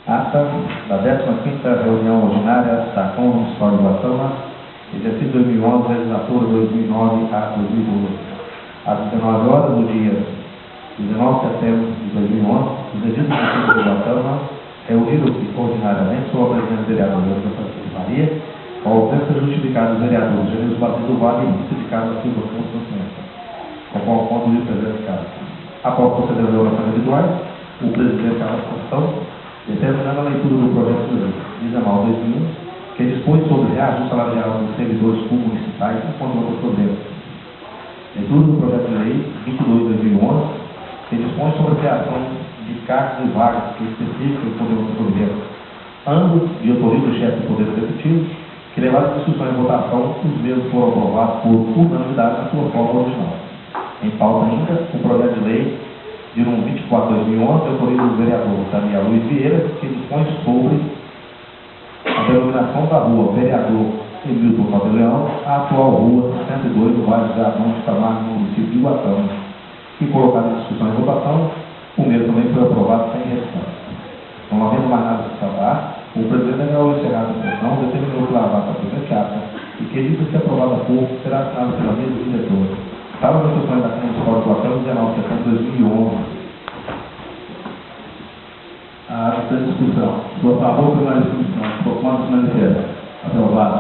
Ata da 15ª reunião ordinária da Câmara Municipal de Ubatama, exercício 2011, legislatura 2009 a 2012. Às 19 horas do dia 19 de setembro de 2011, os edifícios do Município de Ubatama reuniram-se ordinariamente sob a presidência do vereador José Francisco Maria, com a ausência justificada dos vereadores Genilson Batista do Vale e justificada da Silva Constância, conforme o ponto de presente caso. Após proceder às orações individuais, o presidente da Constituição determinando a leitura do projeto de lei 19/2001, que dispõe sobre reajuste salarial dos servidores públicos municipais e contra outros problemas. Leitura do projeto de lei 22/2011, que dispõe sobre a criação de cargos e vagas específicas do Poder do Governo, ambos de autoria do chefe do Poder Executivo, que levaram a discussão e votação, os mesmos foram aprovados por unanimidade na sua forma original. Em pauta ainda, o projeto de lei de número 24/2011, de autoria do vereador Daniel Luiz Vieira, que dispõe sobre a denominação da rua Vereador Emilton Caldeirão Leão, a atual rua 102 do bairro de Adão de Camargo, no município de Ubatama, que colocado em discussão e votação, o mesmo também foi aprovado sem resposta. Não havendo mais nada a falar, o presidente, ao encerrar a sessão, determinou que a data presente ata e que dita se aprovada por será assinada pela mesa diretora. Estava na sessão da Câmara Municipal de Ubatama, 19 de setembro de 2011. A discussão. Por favor, permaneça em discussão. Por conta, finalizada. Aprovada.